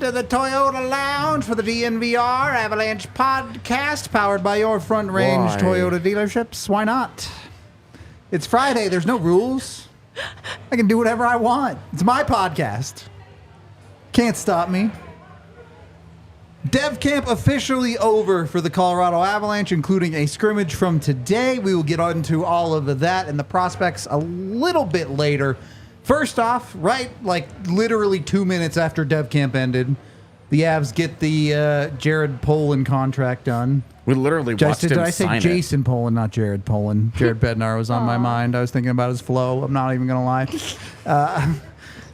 to the Toyota Lounge for the DNVR Avalanche podcast, powered by your Front Range Toyota dealerships. Why not? It's Friday. There's no rules. I can do whatever I want. It's my podcast. Can't stop me. Dev camp officially over for the Colorado Avalanche, including a scrimmage from today. We will get into all of that and the prospects a little bit later. First off, literally 2 minutes after Dev camp ended, the Avs get the Jared Polin contract done. We literally watched him sign it. Did I say Jason Polin, not Jared Polin? Jared Bednar was on my mind. I was thinking about his flow. I'm not even going to lie.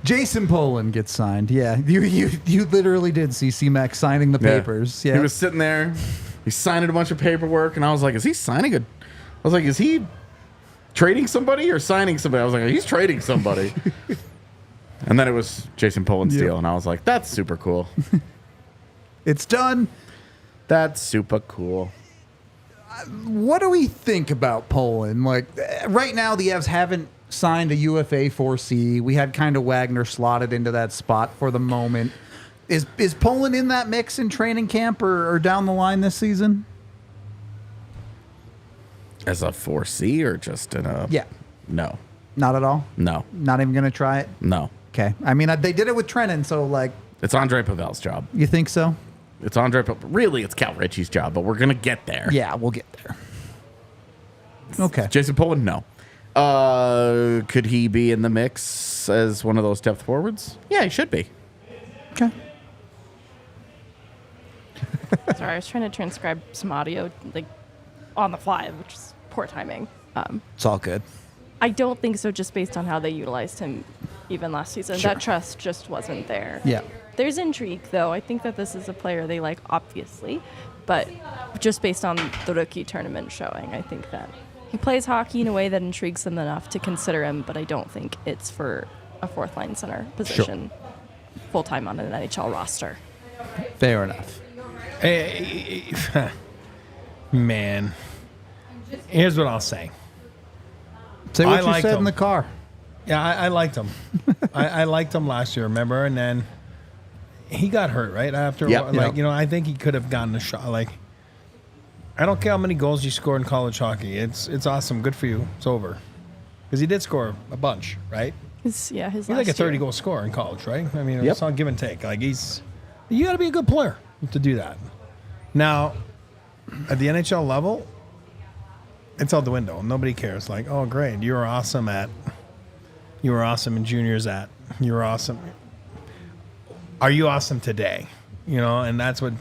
Jason Polin gets signed. Yeah, you literally did see C-Mac signing the papers. Yeah. He was sitting there. He's signing a bunch of paperwork, and I was like, is he signing a... I was like, is he trading somebody or signing somebody? I was like, he's trading somebody. And then it was Jason Polin's deal, and I was like, that's super cool. It's done. That's super cool. What do we think about Polin? Like, right now, the Avs haven't signed a UFA 4C. We had kind of Wagner slotted into that spot for the moment. Is Polin in that mix in training camp or down the line this season? As a 4C or just in a... Yeah. No. Not at all? No. Not even going to try it? No. Okay. I mean, they did it with Trennan, so like... It's Andre Pavel's job. You think so? It's really, it's Cal Ritchie's job, but we're going to get there. Yeah, we'll get there. Okay. Jason Polin, no. Could he be in the mix as one of those depth forwards? Yeah, he should be. Okay. Sorry, I was trying to transcribe some audio on the fly, which is poor timing. It's all good. I don't think so, just based on how they utilized him even last season. Sure. That trust just wasn't there. Yeah. There's intrigue, though. I think that this is a player they like, obviously. But just based on the rookie tournament showing, I think that he plays hockey in a way that intrigues them enough to consider him, but I don't think it's for a fourth-line center position full-time on an NHL roster. Fair enough. Hey, man, here's what I'll say. Say what you said in the car. Yeah, I liked him. I liked him last year, remember? And then he got hurt, right? After, I think he could have gotten a shot. Like, I don't care how many goals you score in college hockey. It's awesome. Good for you. It's over. Because he did score a bunch, right? He's like a 30-goal scorer in college, right? I mean, it's all give and take. Like, you got to be a good player to do that. Now, at the NHL level, it's out the window. Nobody cares. Like, oh, great, you were awesome in juniors you were awesome. Are you awesome today? And that's what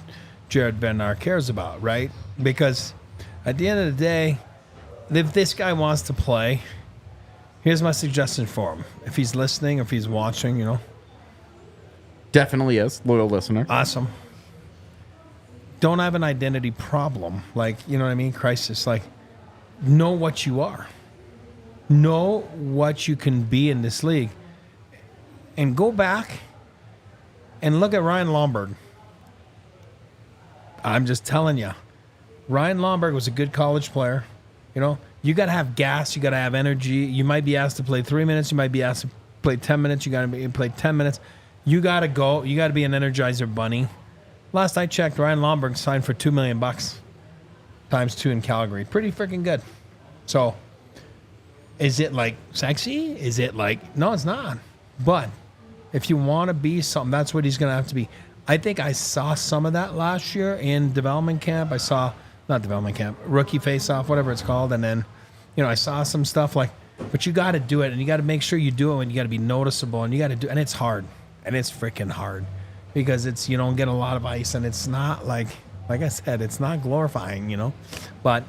Jared Bednar cares about, right? Because at the end of the day, if this guy wants to play, here's my suggestion for him. If he's listening, if he's watching, Definitely is. Loyal listener. Awesome. Don't have an identity problem. Like, you know what I mean? Crisis. Like, know what you are. Know what you can be in this league. And go back and look at Ryan Lomberg. I'm just telling you. Ryan Lomberg was a good college player. You got to have gas. You got to have energy. You might be asked to play 3 minutes. You might be asked to play 10 minutes. You got to play 10 minutes. You got to go. You got to be an Energizer bunny. Last I checked, Ryan Lomberg signed for $2 million times 2 in Calgary. Pretty freaking good. So, is it like sexy? Is it like, no, it's not. But if you want to be something, that's what he's going to have to be. I think I saw some of that last year in development camp. Rookie face-off, whatever it's called. And then, I saw some stuff but you got to do it, and you got to make sure you do it, and you got to be noticeable, and you got to do, and it's hard. And it's freaking hard because you don't get a lot of ice, and it's not like I said, it's not glorifying, But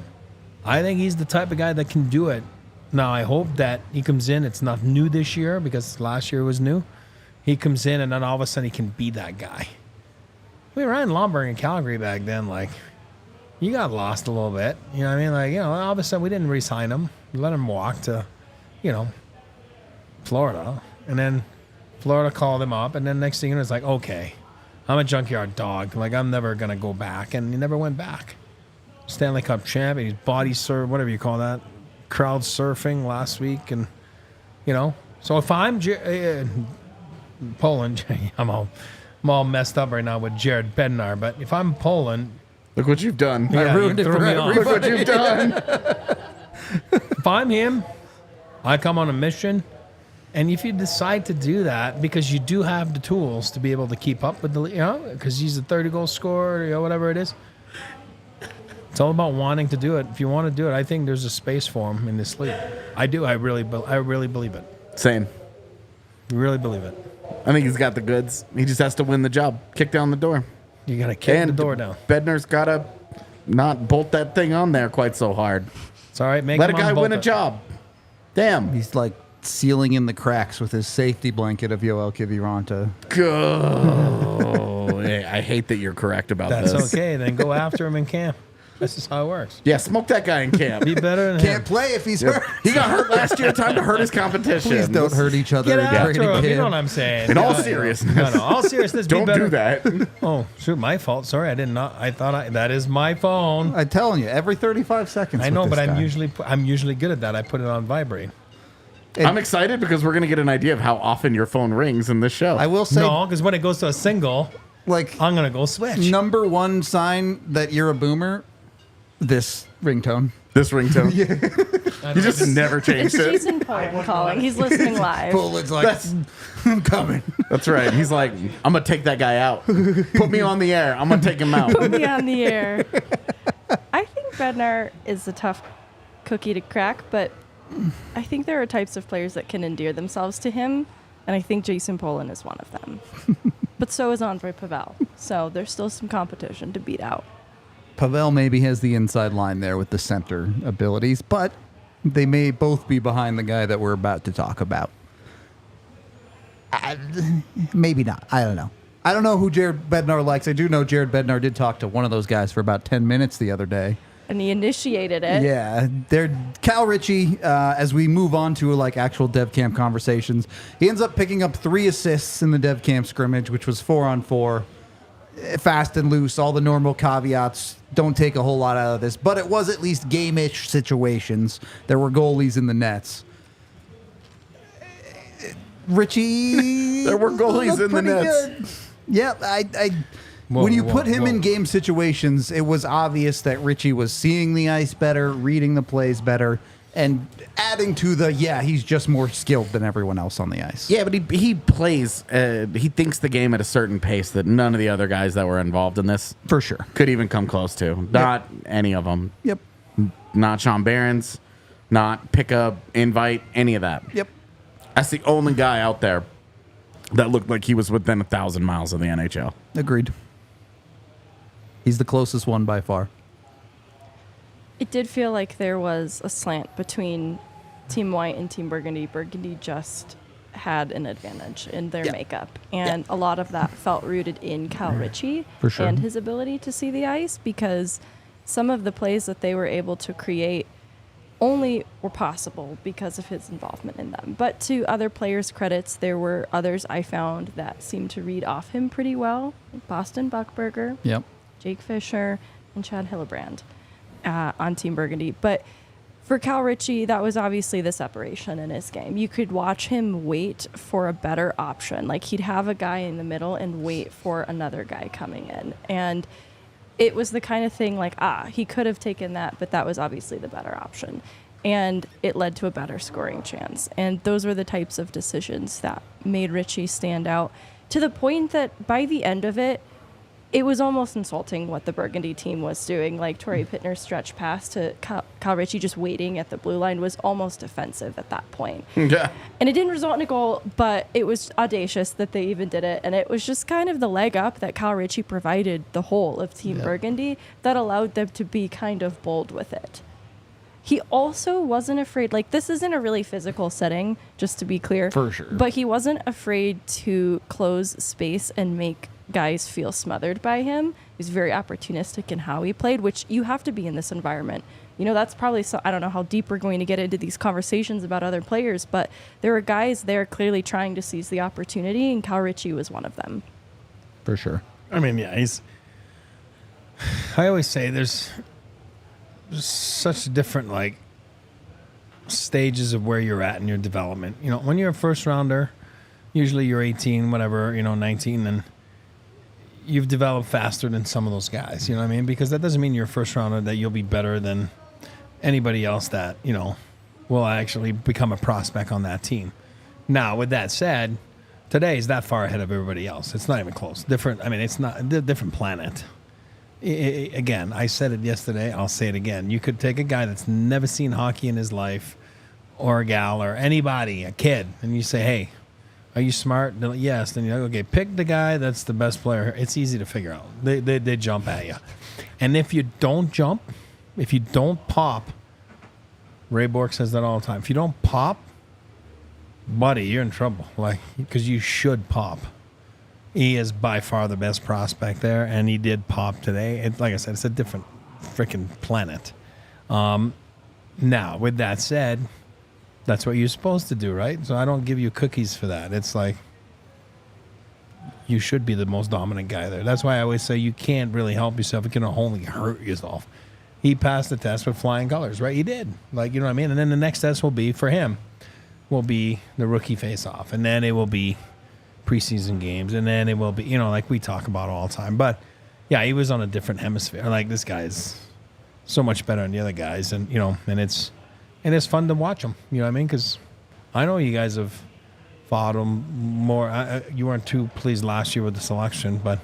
I think he's the type of guy that can do it. Now, I hope that he comes in. It's not new this year because last year was new. He comes in, and then all of a sudden he can be that guy. I mean, Ryan Lomberg in Calgary back then, you got lost a little bit. You know what I mean? All of a sudden we didn't re-sign him. We let him walk to, Florida. And then Florida called him up, and then next thing you know, it's like, okay, I'm a junkyard dog. I'm never going to go back. And he never went back. Stanley Cup champion. He's body surf, whatever you call that. Crowd surfing last week. And, So if I'm Polin, I'm home. I'm all messed up right now with Jared Bednar, but if I'm Polin, Look what you've done. yeah, ruined you it threw for me off. Look what you've done. If I'm him, I come on a mission. And if you decide to do that, because you do have the tools to be able to keep up with the, because he's a 30-goal scorer, whatever it is. It's all about wanting to do it. If you want to do it, I think there's a space for him in this league. I do. I really believe it. Same. Really believe it. I think he's got the goods. He just has to win the job. Kick down the door. You got to kick And the door down. Bednar's got to not bolt that thing on there quite so hard. It's all right. Make Let a him guy unbolt win a it. job. Damn. He's like sealing in the cracks with his safety blanket of Yoel Kiviranta. Go. I hate that you're correct about That's this. okay. Then go after him in camp. That's just how it works. Yeah, smoke that guy in camp. Be better than Can't him. play if he's hurt. He got hurt last year. Time to hurt his competition. Please don't hurt each other. Get in after training him. You camp. know what I'm saying. In all Yeah, seriousness. No, all seriousness. Be Don't better. do that. Oh, shoot, my fault. Sorry, I did not. I thought that is my phone. I'm telling you, every 35 seconds. I know, with but this I'm guy. usually good at that. I put it on vibrate. I'm excited because we're going to get an idea of how often your phone rings in this show. I will say, No, because when it goes to a single, like, I'm gonna go switch. number one sign that you're a boomer, this ringtone. This ringtone. You just never It's changed it. Jason Polin calling. He's listening live. Poland's like, I'm coming. That's right. He's like, I'm going to take that guy out. Put me on the air. I'm going to take him out. Put me on the air. I think Bednar is a tough cookie to crack, but I think there are types of players that can endear themselves to him, and I think Jason Polin is one of them. But so is Andre Pavel. So there's still some competition to beat out. Pavel maybe has the inside line there with the center abilities, but they may both be behind the guy that we're about to talk about. Maybe not. I don't know. I don't know who Jared Bednar likes. I do know Jared Bednar did talk to one of those guys for about 10 minutes the other day. And he initiated it. Yeah, they're Cal Ritchie. As we move on to like actual dev camp conversations, he ends up picking up 3 assists in the dev camp scrimmage, which was 4-on-4, fast and loose. All the normal caveats. Don't take a whole lot out of this, but it was at least game-ish situations. There were goalies in the nets. Ritchie, There were goalies looked in the pretty nets. good. Yeah, Whoa, when you whoa, put him whoa. in game situations, it was obvious that Ritchie was seeing the ice better, reading the plays better, and adding to the, he's just more skilled than everyone else on the ice. Yeah, but he plays, he thinks the game at a certain pace that none of the other guys that were involved in this For sure. could even come close to. Not any of them. Yep. Not Sean Barons, not pick up, invite, any of that. Yep. That's the only guy out there that looked like he was within 1,000 miles of the NHL. Agreed. He's the closest one by far. It did feel like there was a slant between Team White and Team Burgundy. Burgundy just had an advantage in their makeup. And a lot of that felt rooted in Cal Ritchie For sure. and his ability to see the ice, because some of the plays that they were able to create only were possible because of his involvement in them. But to other players' credits, there were others I found that seemed to read off him pretty well. Boston Buckberger, Yep. Jake Fisher, and Chad Hillebrand on Team Burgundy. But for Cal Ritchie, that was obviously the separation in his game. You could watch him wait for a better option. Like, he'd have a guy in the middle and wait for another guy coming in. And it was the kind of thing like, he could have taken that, but that was obviously the better option. And it led to a better scoring chance. And those were the types of decisions that made Ritchie stand out, to the point that by the end of it, it was almost insulting what the Burgundy team was doing. Like, Torrey Pittner's stretch pass to Cal Ritchie just waiting at the blue line was almost offensive at that point. Yeah. And it didn't result in a goal, but it was audacious that they even did it. And it was just kind of the leg up that Cal Ritchie provided the whole of Team Burgundy that allowed them to be kind of bold with it. He also wasn't afraid, like, this isn't a really physical setting, just to be clear. For sure. But he wasn't afraid to close space and make guys feel smothered by him. He was very opportunistic in how he played, which you have to be in this environment. You know, that's probably, I don't know how deep we're going to get into these conversations about other players, but there were guys there clearly trying to seize the opportunity, and Cal Ritchie was one of them. For sure. I mean, yeah, I always say there's such different, like, stages of where you're at in your development. You know, when you're a first rounder, usually you're 18, whatever, 19, and you've developed faster than some of those guys. You know what I mean? Because that doesn't mean you're a first rounder that you'll be better than anybody else that, will actually become a prospect on that team. Now, with that said, today is that far ahead of everybody else. It's not even close. It's not a different planet. Again, I said it yesterday. I'll say it again. You could take a guy that's never seen hockey in his life, or a gal, or anybody, a kid, and you say, hey, are you smart? They're like, yes. Then you're like, okay, pick the guy that's the best player. It's easy to figure out. They jump at you. And if you don't jump, if you don't pop, Ray Bork says that all the time. If you don't pop, buddy, you're in trouble. Because you should pop. He is by far the best prospect there, and he did pop today. Like I said, it's a different freaking planet. Now, with that said, that's what you're supposed to do, right? So I don't give you cookies for that. It's like you should be the most dominant guy there. That's why I always say you can't really help yourself. You can only hurt yourself. He passed the test with flying colors, right? He did. You know what I mean? And then the next test will be, for him, will be the rookie face-off. And then it will be preseason games. And then it will be, like we talk about all the time. But, yeah, he was on a different hemisphere. This guy is so much better than the other guys. And, and it's fun to watch him. You know what I mean? Because I know you guys have fought him more. You weren't too pleased last year with the selection, but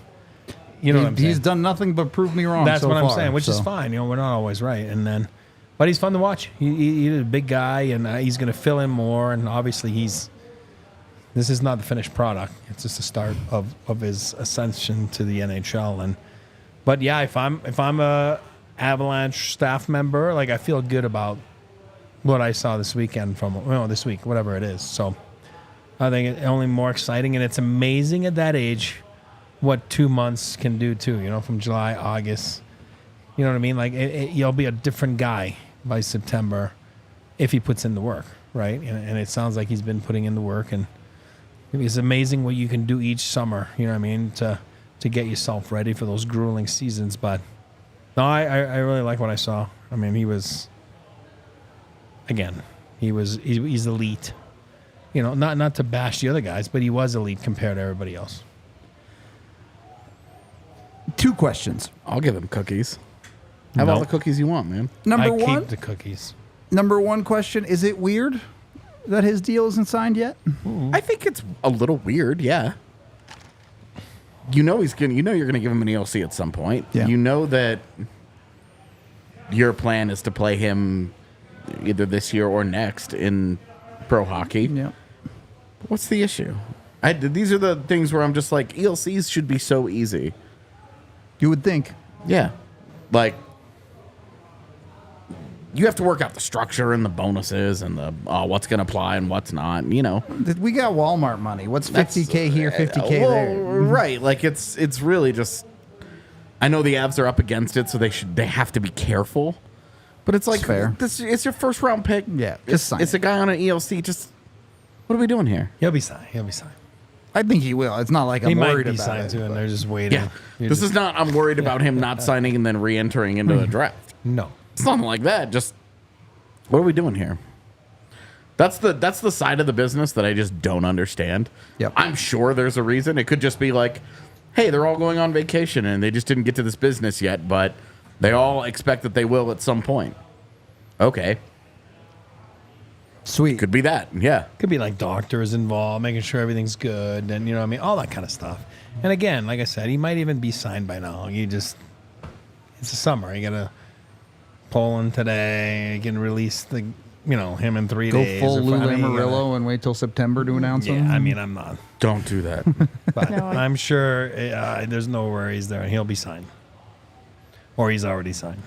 you know what I'm saying. He's done nothing but prove me wrong. That's so what I'm far, saying, which so. is fine. We're not always right. But he's fun to watch. He's a big guy, and he's going to fill in more. And obviously, this is not the finished product. It's just the start of his ascension to the NHL. But yeah, if I'm a Avalanche staff member, I feel good about what I saw this weekend this week, whatever it is. So I think it's only more exciting, and it's amazing at that age what 2 months can do too, from July, August. You know what I mean? You'll be a different guy by September if he puts in the work, right? And it sounds like he's been putting in the work, and it's amazing what you can do each summer, you know what I mean, to get yourself ready for those grueling seasons. But no, I really like what I saw. I mean, he's elite. Not to bash the other guys, but he was elite compared to everybody else. 2 questions. I'll give him cookies. Have all the cookies you want, man. Number I one. keep the cookies. Number 1 question: is it weird that his deal isn't signed yet? I think it's a little weird, yeah. You're gonna give him an ELC at some point. Yeah. You know that your plan is to play him either this year or next in pro hockey. Yeah. What's the issue? These are the things where I'm just like, ELCs should be so easy. You would think. Yeah. You have to work out the structure and the bonuses and the what's going to apply and what's not, We got Walmart money. What's 50K here, 50K there? Right. It's really just, I know the Avs are up against it, so they have to be careful. But it's fair. It's your first round pick. Yeah, just sign it's a guy on an ELC. Just, what are we doing here? He'll be signed. I think he will. It's not like He I'm might worried be about signed it. too, and they're just waiting. Yeah. This is not, I'm worried about him not signing and then re-entering into the draft. No. It's nothing like that. Just, what are we doing here? That's the side of the business that I just don't understand. Yep. I'm sure there's a reason. It could just be like, hey, they're all going on vacation and they just didn't get to this business yet, but they all expect that they will at some point. Okay. Sweet. Could be that. Yeah. Could be like doctors involved, making sure everything's good, and all that kind of stuff. And again, like I said, he might even be signed by now. It's the summer. You got to Poland today. You can release him in 3 days. Go full Lou or Lamoriello and wait till September to announce him. Yeah, I'm not. Don't do that. But No, I'm sure there's no worries there. He'll be signed. Or he's already signed.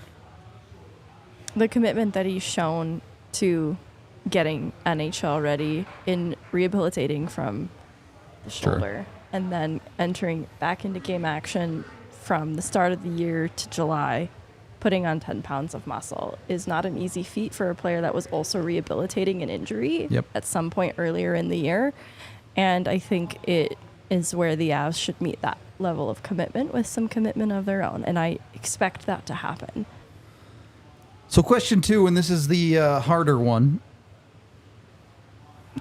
The commitment that he's shown to getting NHL ready in rehabilitating from the shoulder and then entering back into game action from the start of the year to July, putting on 10 pounds of muscle is not an easy feat for a player that was also rehabilitating an injury at some point earlier in the year. And I think it is where the Avs should meet that level of commitment with some commitment of their own. And I expect that to happen. So question 2, and this is the harder one.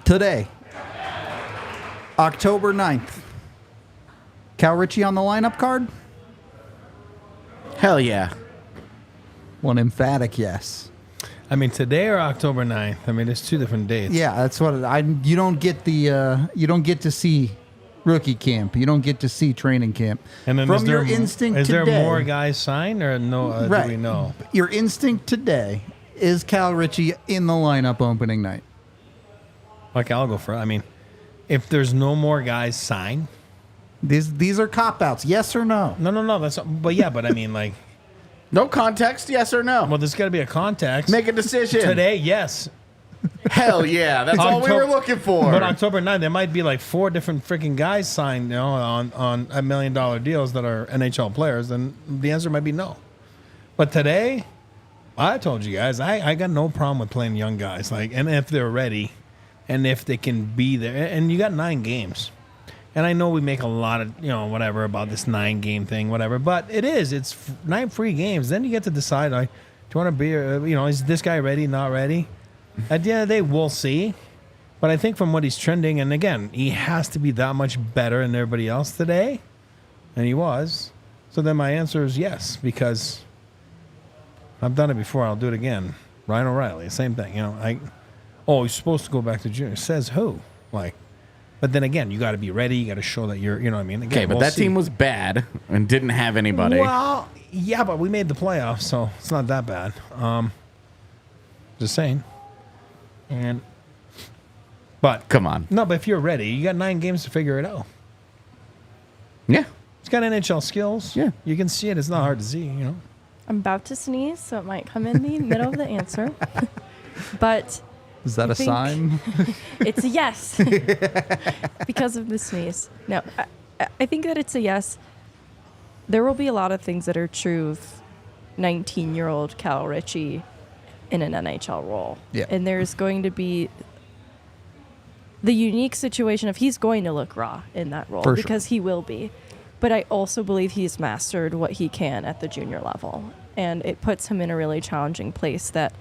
Today, October 9th, Cal Ritchie on the lineup card? Hell yeah. One emphatic yes. I mean, today or October 9th? I mean, it's 2 different dates. Yeah, that's what you don't get you don't get to see rookie camp. You don't get to see training camp. And then from your instinct is today, there more guys signed or no? right. Do we know? Your instinct today is Cal Ritchie in the lineup opening night. Okay, I'll go for it. I mean, if there's no more guys signed, These are cop outs. Yes or no? no. But I mean, like, No context, yes or no? well, there's got to be a context. Make a decision. Today, yes. Hell yeah. That's all we were looking for. But October 9th, there might be like 4 different freaking guys signed, on $1 million deals that are NHL players. Then the answer might be no. But today, I told you guys, I got no problem with playing young guys. Like, and if they're ready, and if they can be there, and you got 9 games. And I know we make a lot of, whatever about this 9-game thing, whatever. But it's 9 free games. Then you get to decide, like, do you want to be, is this guy ready, not ready? At the end of the day, we'll see. But I think from what he's trending, and again, he has to be that much better than everybody else today. And he was. So then my answer is yes, because I've done it before. I'll do it again. Ryan O'Reilly, same thing. He's supposed to go back to junior. Says who? Like, but then again, you got to be ready. You got to show that you're, what I mean? Again, Okay, but that team was bad and didn't have anybody. Well, yeah, but we made the playoffs, so it's not that bad. Just saying. But Come on. no, but if you're ready, you got 9 games to figure it out. Yeah. He's got NHL skills. Yeah. You can see it. It's not hard to see, I'm about to sneeze, so it might come in the middle of the answer. But Is that I a think sign? it's a yes because of the sneeze. No, I think that it's a yes. There will be a lot of things that are true of 19-year-old Cal Ritchie in an NHL role. Yeah. And there's going to be the unique situation of he's going to look raw in that role For sure. because he will be. But I also believe he's mastered what he can at the junior level. And it puts him in a really challenging place that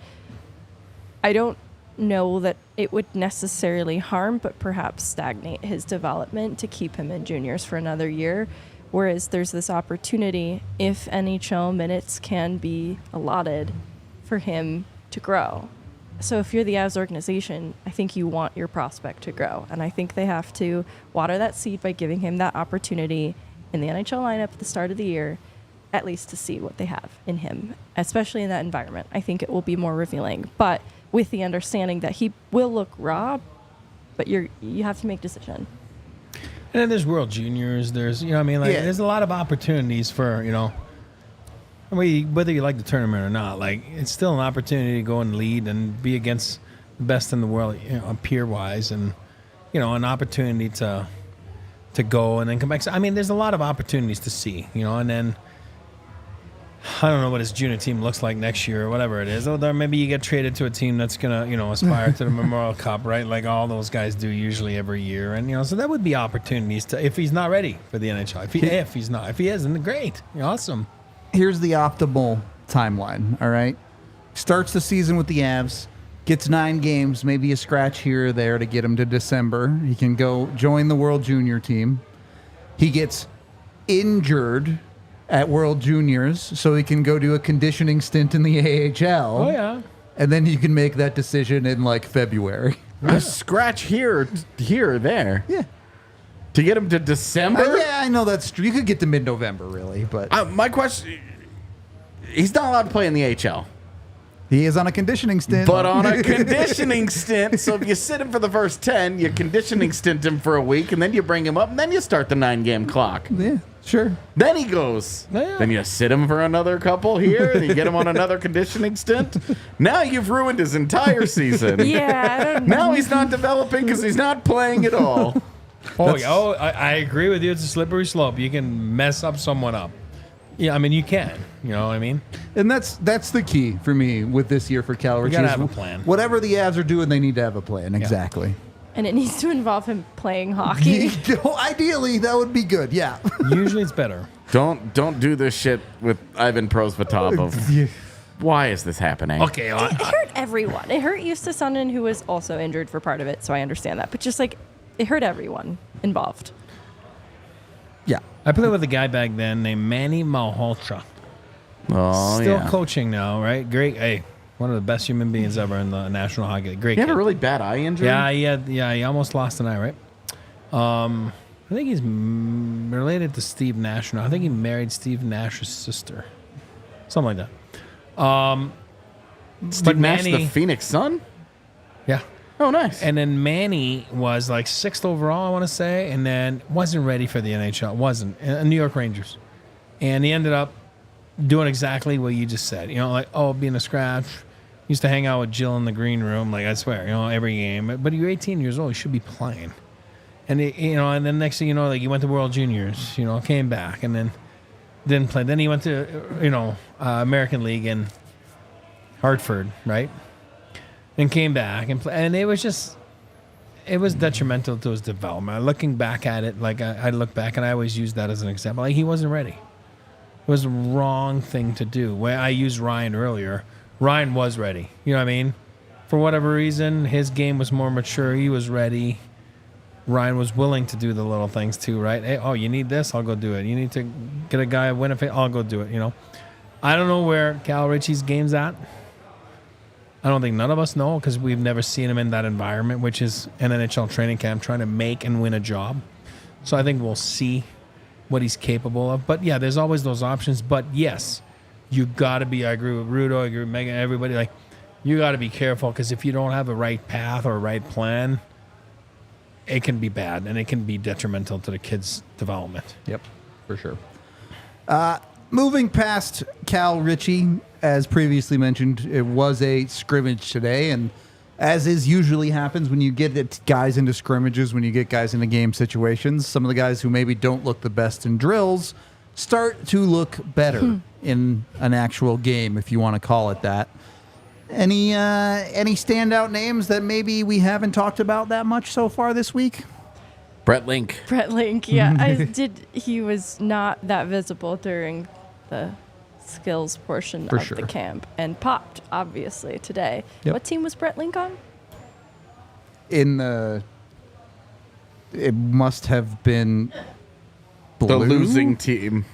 I don't know that it would necessarily harm, but perhaps stagnate his development to keep him in juniors for another year. Whereas there's this opportunity, if NHL minutes can be allotted, for him to grow. So if you're the Avs organization, I think you want your prospect to grow. And I think they have to water that seed by giving him that opportunity in the NHL lineup at the start of the year, at least to see what they have in him, especially in that environment. I think it will be more revealing, but with the understanding that he will look raw, but you have to make a decision. And then there's World Juniors. There's, there's a lot of opportunities for, whether you like the tournament or not, like, it's still an opportunity to go and lead and be against the best in the world, peer-wise, and, an opportunity to go and then come back. So, I mean, there's a lot of opportunities to see, and then I don't know what his junior team looks like next year or whatever it is. Or maybe you get traded to a team that's going to, aspire to the Memorial Cup, right? Like all those guys do usually every year. And, so that would be opportunities to, if he's not ready for the NHL. If he's not. If he is, then great. Awesome. Here's the optimal timeline, all right? Starts the season with the Avs, gets 9 games, maybe a scratch here or there to get him to December. He can go join the World Junior team. He gets injured at World Juniors, so he can go do a conditioning stint in the AHL. Oh, yeah. And then you can make that decision in, like, February. A scratch here or there. Yeah. To get him to December? Yeah, I know that's true. You could get to mid-November, really, but My question, he's not allowed to play in the AHL. he is on a conditioning stint. But on a conditioning stint, so if you sit him for the first 10, you conditioning stint him for a week, and then you bring him up, and then you start the 9-game clock. Yeah, sure. Then he goes. Yeah. Then you sit him for another couple here, and you get him on another conditioning stint. Now you've ruined his entire season. Yeah, I don't Now he's not developing because he's not playing at all. I agree with you. It's a slippery slope. You can mess up someone up. Yeah, I mean, you can. You know what I mean? And that's the key for me with this year for Cal Ritchie. gotta is have a plan. Whatever the Avs are doing, they need to have a plan. Exactly. And it needs to involve him playing hockey. Ideally, that would be good. Yeah. Usually it's better. Don't do this shit with Ivan Prosvetov. Why is this happening? Okay. It hurt everyone. It hurt Justus Sundin, who was also injured for part of it, so I understand that. But just like, it hurt everyone involved. Yeah. I played with a guy back then named Manny Malhotra. Oh, Still yeah. coaching now, right? Great. Hey, one of the best human beings ever in the National Hockey League. Great He had kid. a really bad eye injury. Yeah, he almost lost an eye, right? I think he's related to Steve Nash now. I think he married Steve Nash's sister. Something like that. Steve Nash, the Phoenix Sun? Yeah. Oh, nice. And then Manny was like 6th overall, I want to say, and then wasn't ready for the NHL. Wasn't. New York Rangers. And he ended up doing exactly what you just said. You know, like, being a scratch. Used to hang out with Jill in the green room, like, I swear, every game. But you're 18 years old. You should be playing. And, and then next thing you know, like, he went to World Juniors, came back, and then didn't play. Then he went to, American League in Hartford, right? And came back and and it was detrimental to his development. Looking back at it, like I look back and I always use that as an example. Like, he wasn't ready. It was the wrong thing to do. Where I used Ryan earlier, Ryan was ready. You know what I mean? For whatever reason, his game was more mature. He was ready. Ryan was willing to do the little things too, right? Hey, you need this? I'll go do it. You need to get a guy a win. I'll go do it. I don't know where Cal Ritchie's game's at. I don't think none of us know because we've never seen him in that environment, which is an NHL training camp trying to make and win a job. So I think we'll see what he's capable of. But yeah, there's always those options. But yes, you got to be, I agree with Rudo, I agree with Megan, everybody, like, you got to be careful because if you don't have a right path or a right plan, it can be bad and it can be detrimental to the kid's development. Yep, for sure. Moving past Cal Ritchie, as previously mentioned, it was a scrimmage today, and as is usually happens when you get guys into scrimmages, when you get guys into game situations, some of the guys who maybe don't look the best in drills start to look better in an actual game, if you want to call it that. Any standout names that maybe we haven't talked about that much so far this week? Brett Link. Brett Link, yeah. He was not that visible during the skills portion of the camp and popped, obviously, today. Yep. What team was Brett Link on? It must have been blue? The losing team.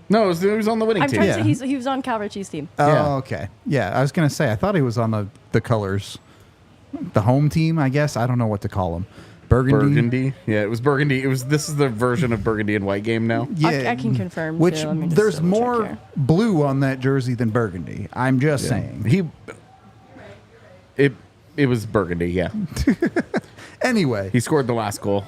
No, it was on the winning I'm team. trying to say he was on Cal Ritchie's team. Oh, Yeah. okay. Yeah, I was going to say, I thought he was on the colors. The home team, I guess. I don't know what to call them. Burgundy? Yeah, it was burgundy. This is the version of burgundy and white game now. Yeah. I can confirm. Which too. Let me just there's double check more here. blue on that jersey than burgundy. I'm just saying. It was burgundy, yeah. Anyway. He scored the last goal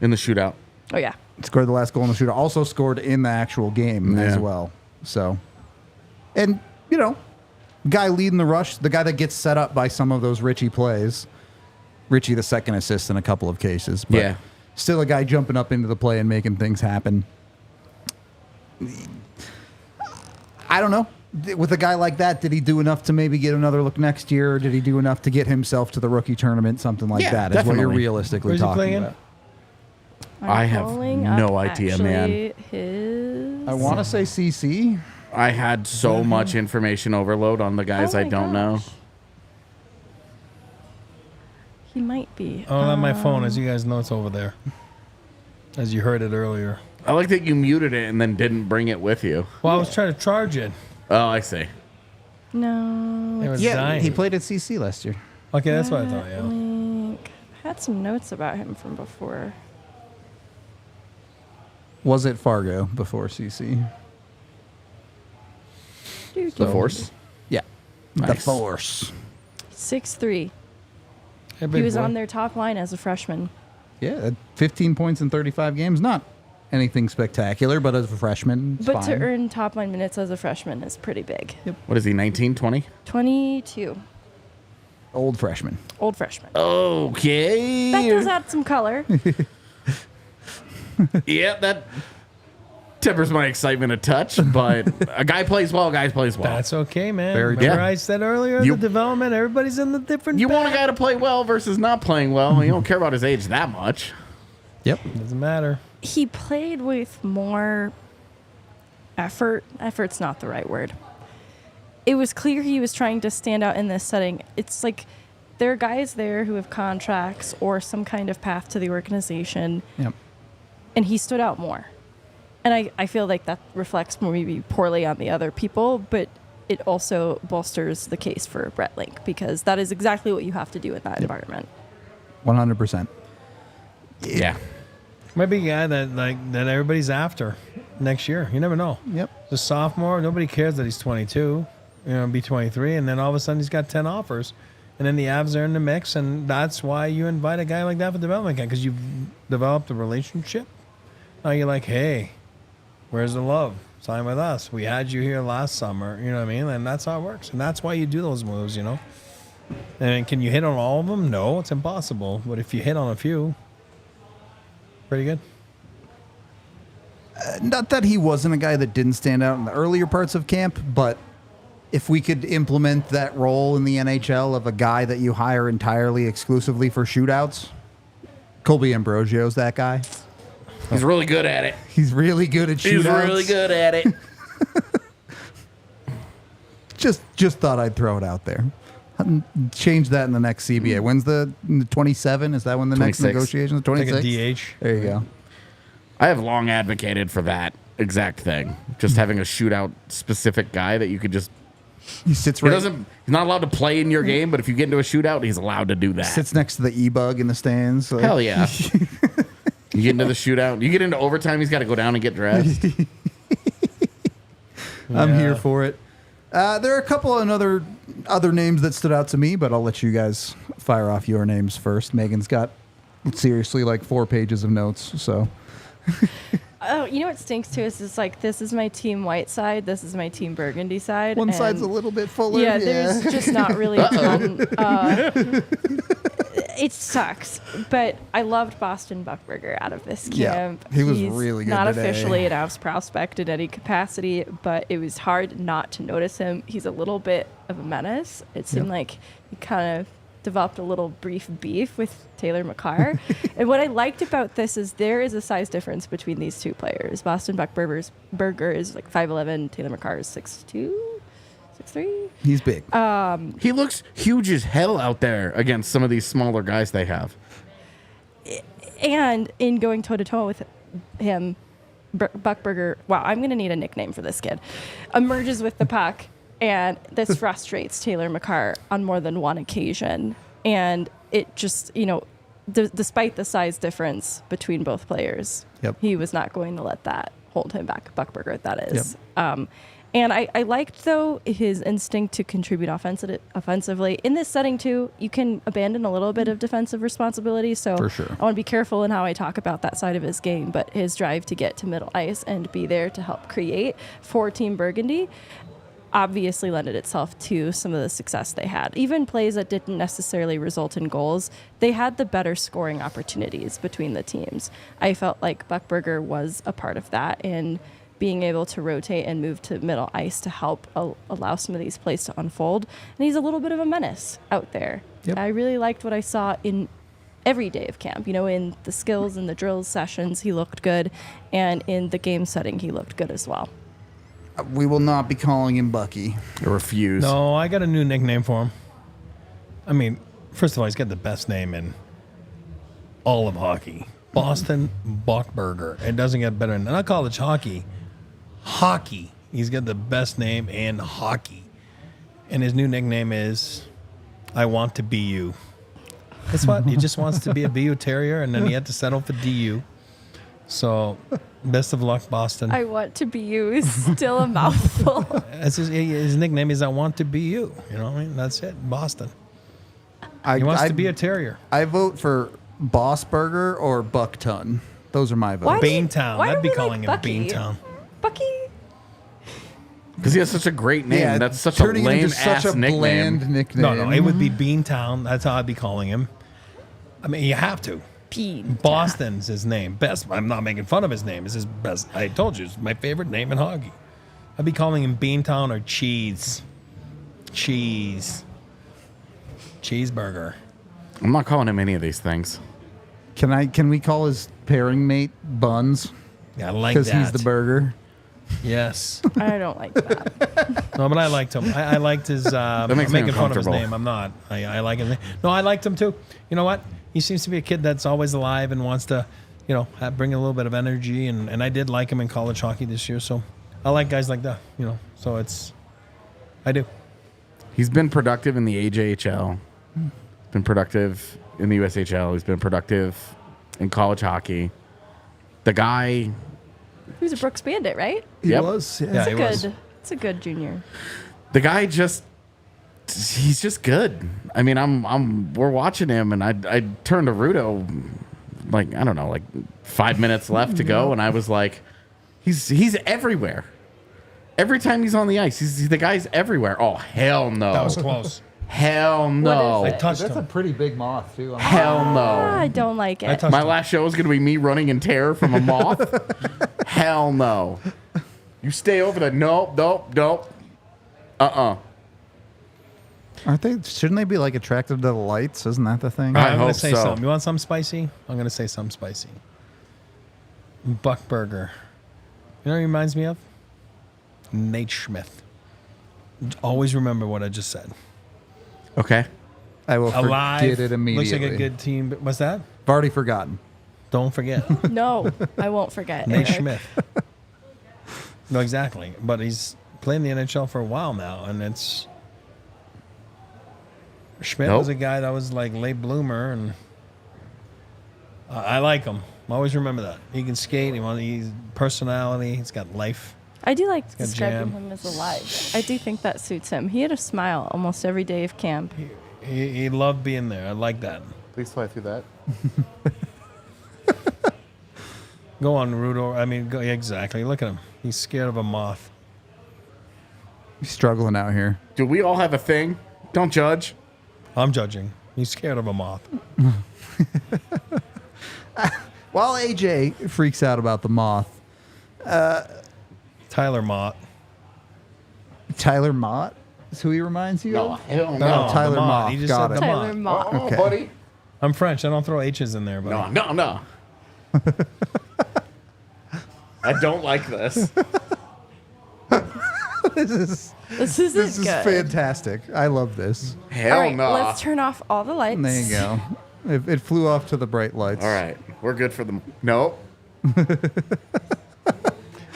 in the shootout. Oh, yeah. Scored the last goal in the shootout. Also scored in the actual game as well. So, and, guy leading the rush, the guy that gets set up by some of those Ritchie plays. Ritchie, the second assist in a couple of cases. But Yeah. still a guy jumping up into the play and making things happen. I don't know. With a guy like that, did he do enough to maybe get another look next year? Or did he do enough to get himself to the rookie tournament? Something like Yeah, that is what you're definitely. realistically Where's he talking playing? about. I have pulling no up idea, man. actually His... I want to say CC. I had so much information overload on the guys Oh I my don't know. gosh. He might be. Oh, on my phone, as you guys know, it's over there. As you heard it earlier. I like that you muted it and then didn't bring it with you. Well, I was trying to charge it. Oh, I see. No. It was Yeah, dying. he played at CC last year. Okay, that's what I thought, yeah. Link. I had some notes about him from before. Was it Fargo before CC? The Force. Yeah. The Nice. Force. 6'3". Hey, He big was boy. on their top line as a freshman. Yeah, 15 points in 35 games. Not anything spectacular, but as a freshman, it's But fine. to earn top line minutes as a freshman is pretty big. What is he, 19, 20? 22. Old freshman. Old freshman. Okay. That does add some color. Yeah, that tempers my excitement a touch, but a guy plays well, guy plays well. That's okay, man. Very Remember good. I said earlier, You- the development, everybody's in the different You want a path. guy to play well versus not playing well. You don't care about his age that much. Yep. Doesn't matter. He played with more effort. Effort's not the right word. It was clear he was trying to stand out in this setting. It's like there are guys there who have contracts or some kind of path to the organization, Yep. and he stood out more. And I feel like that reflects maybe poorly on the other people, but it also bolsters the case for Brett Link, because that is exactly what you have to do in that environment. 100%. Yeah. Might be a guy that everybody's after next year. You never know. Yep. The sophomore, nobody cares that he's 22. Be 23, and then all of a sudden he's got 10 offers, and then the Avs are in the mix, and that's why you invite a guy like that for development camp, because you've developed a relationship. Now you're like, hey, where's the love? Sign with us. We had you here last summer. You know what I mean? And that's how it works, and that's why you do those moves. And can you hit on all of them? No, it's impossible. But if you hit on a few, pretty good. Not that he wasn't a guy that didn't stand out in the earlier parts of camp, but if we could implement that role in the NHL of a guy that you hire entirely exclusively for shootouts, Colby Ambrosio's that guy. He's really good at it. He's really good at shootouts. He's really good at it. Just thought I'd throw it out there. Change that in the next CBA. When's the 27? Is that when the next 26. negotiations? 26. Like a DH. There you go. I have long advocated for that exact thing. Just having a shootout specific guy that you could just. He sits He right. doesn't. He's not allowed to play in your game, but if you get into a shootout, he's allowed to do that. Sits next to the e-bug in the stands. So. Hell yeah. You get into the shootout. You get into overtime, he's got to go down and get dressed. I'm here for it. There are a couple of other names that stood out to me, but I'll let you guys fire off your names first. Megan's got seriously like 4 pages of notes, so. Oh, you know what stinks too is it's like, this is my team white side, this is my team burgundy side. One and side's a little bit fuller. Yeah, there's just not really a ton. It sucks, but I loved Boston Buckberger out of this camp. he was He's really good not today. officially an Avs prospect in any capacity, but it was hard not to notice him. He's a little bit of a menace. It seemed like he kind of developed a little brief beef with Taylor McCarr. And what I liked about this is there is a size difference between these two players. Boston Buckberger is like 5'11", Taylor McCarr is 6'2", 6'3". He's big. He looks huge as hell out there against some of these smaller guys they have. And in going toe-to-toe with him, Buckberger, wow, I'm going to need a nickname for this kid, emerges with the puck, and this frustrates Taylor McCarr on more than one occasion. And it just, despite the size difference between both players, he was not going to let that hold him back. Buckberger, that is. And I liked, though, his instinct to contribute offensively. In this setting, too, you can abandon a little bit of defensive responsibility. So For sure. I want to be careful in how I talk about that side of his game. But his drive to get to middle ice and be there to help create for Team Burgundy obviously lended itself to some of the success they had. Even plays that didn't necessarily result in goals, they had the better scoring opportunities between the teams. I felt like Buckberger was a part of that in being able to rotate and move to middle ice to help allow some of these plays to unfold. And he's a little bit of a menace out there. Yep. I really liked what I saw in every day of camp. In the skills and the drills sessions, he looked good. And in the game setting, he looked good as well. We will not be calling him Bucky. I refuse. No, I got a new nickname for him. I mean, first of all, he's got the best name in all of hockey. Boston Buckberger. It doesn't get better than not college hockey. Hockey. He's got the best name in hockey. And his new nickname is I Want to Be You. Guess what? He just wants to be a BU Terrier, and then he had to settle for DU. So, best of luck, Boston. I want to be you is still a mouthful. His nickname is I Want to Be You. You know what I mean? That's it. Boston. He wants to be a Terrier. I vote for Bossburger or Buckton. Those are my votes. Beantown. why I'd do be we calling like him Bucky? Beantown. Bucky? Because he has such a great name. Yeah, That's such a turning lame into such ass a nickname. bland nickname. No, it would be Beantown. That's how I'd be calling him. I mean, you have to. Boston's his name. Best. I'm not making fun of his name. It's his best. I told you, it's my favorite name in hockey. I'd be calling him Beantown or Cheese. Cheeseburger. I'm not calling him any of these things. Can we call his pairing mate Buns? Yeah, I like that. Because he's the burger. Yes. I don't like that. No, but I liked him. I liked his. I'm makes me making fun of his uncomfortable. name. I'm not. I like his name. No, I liked him too. You know what? He seems to be a kid that's always alive and wants to, bring a little bit of energy. And I did like him in college hockey this year. So I like guys like that. So I do. He's been productive in the AJHL. Been productive in the USHL. He's been productive in college hockey. The guy. He was a Brooks Bandit, right? He Yep. was. Yeah. Yeah, he was. It's a good junior. The guy he's just good. I mean, we're watching him, and I turned to Rudo, like 5 minutes left to go, and I was like, he's everywhere. Every time he's on the ice, the guy's everywhere. Oh hell no! That was close. Hell no! What is I it? touched That's a him. pretty big moth, too. Hell I no! don't like I it. touched My him. last show is gonna be me running in terror from a moth. Hell no! You stay over there. Nope. Aren't they? Shouldn't they be like attracted to the lights? Isn't that the thing? I I'm going hope to say so. something. You want something spicy? I'm going to say something spicy. Buckberger. You know what it reminds me of? Nate Schmidt. Always remember what I just said. Okay. I will Alive. forget it immediately. Looks like a good team. What's that? I've already forgotten. Don't forget. No, I won't forget. Nate Eric. Schmidt. No, exactly. But he's playing the NHL for a while now, and it's... Schmidt Nope. was a guy that was like late bloomer, and I like him. Always remember that. He can skate. He's personality. He's got life. I do like got describing jam. him as alive. I do think that suits him. He had a smile almost every day of camp. He loved being there. I like that. Please fly through that. Go on, Rudo. Exactly. Look at him. He's scared of a moth. He's struggling out here. Do we all have a thing? Don't judge. I'm judging. He's scared of a moth. While AJ freaks out about the moth, Tyler Mott. Tyler Mott is who he reminds you of? hell No, Tyler the Mott. He just Got said it. the Tyler Mott. Mott. Oh, Okay. buddy. I'm French. I don't throw H's in there, but No. I don't like this. This is This isn't this is good. fantastic. I love this. Hell All right, no. let's turn off all the lights. There you go. It flew off to the bright lights. All right. We're good for the... Nope.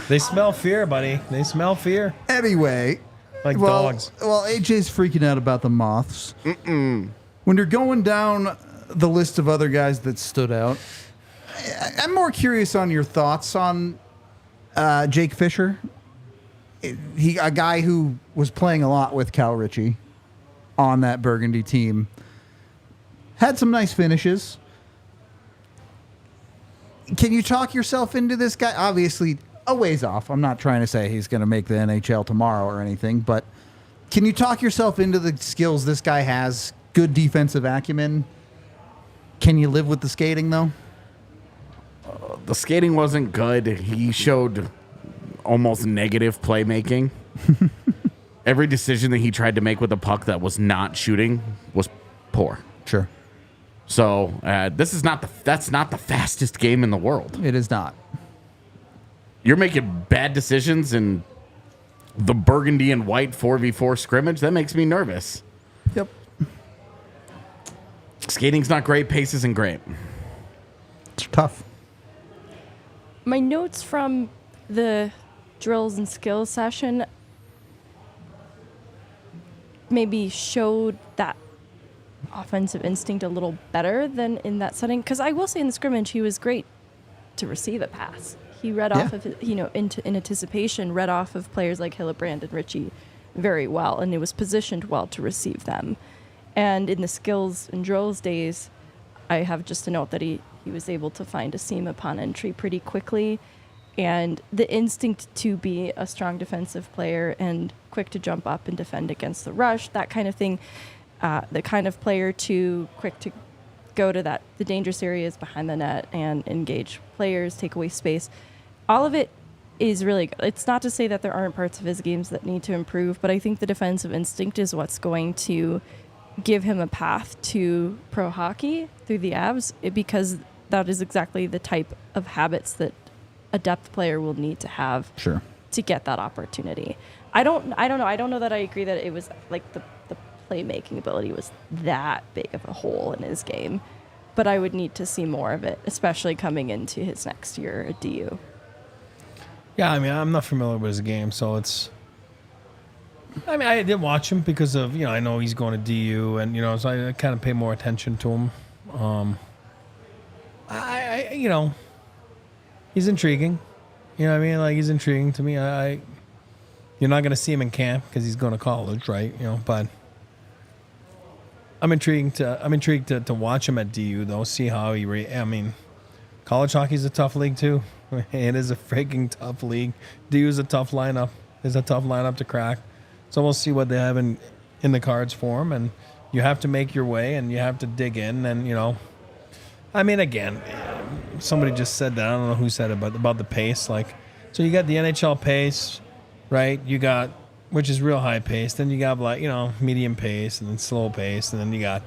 they smell fear, buddy. They smell fear. Anyway, Like well, dogs. Well, AJ's freaking out about the moths. When you're going down the list of other guys that stood out, I'm more curious on your thoughts on Jake Fisher. A guy who was playing a lot with Cal Ritchie on that Burgundy team. Had some nice finishes. Can you talk yourself into this guy? Obviously, a ways off. I'm not trying to say he's going to make the NHL tomorrow or anything, but can you talk yourself into the skills this guy has? Good defensive acumen. Can you live with the skating, though? The skating wasn't good. He showed almost negative playmaking. Every decision that he tried to make with the puck that was not shooting was poor. Sure. So that's not the fastest game in the world. It is not. You're making bad decisions in the burgundy and white 4v4 scrimmage. That makes me nervous. Yep. Skating's not great. Pace isn't great. It's tough. My notes from the drills and skills session maybe showed that offensive instinct a little better than in that setting. Because I will say in the scrimmage, he was great to receive a pass. He read off of, in anticipation, read off of players like Hillebrand and Ritchie very well, and it was positioned well to receive them. And in the skills and drills days, I have just a note that he was able to find a seam upon entry pretty quickly. And the instinct to be a strong defensive player and quick to jump up and defend against the rush, that kind of thing, the kind of player to quick to go to the dangerous areas behind the net and engage players, take away space. All of it is really good. It's not to say that there aren't parts of his games that need to improve, but I think the defensive instinct is what's going to give him a path to pro hockey through the Avs, because that is exactly the type of habits that a depth player will need to have Sure. to get that opportunity. I don't know. I don't know that I agree that it was like the playmaking ability was that big of a hole in his game. But I would need to see more of it, especially coming into his next year at DU. Yeah, I mean, I'm not familiar with his game, so it's. I mean, I did watch him because of, I know he's going to DU, and, so I kind of pay more attention to him. He's intriguing. You know what I mean? Like, he's intriguing to me. You're not going to see him in camp because he's going to college, right? But I'm intrigued to watch him at DU, though, see how he I mean, college hockey's a tough league, too. It is a freaking tough league. DU is a tough lineup. It's a tough lineup to crack. So we'll see what they have in the cards for him, and you have to make your way, and you have to dig in, and, I mean, again, somebody just said that. I don't know who said it, but about the pace. Like, so you got the NHL pace, right? You got, which is real high pace. Then you got, like, medium pace, and then slow pace, and then you got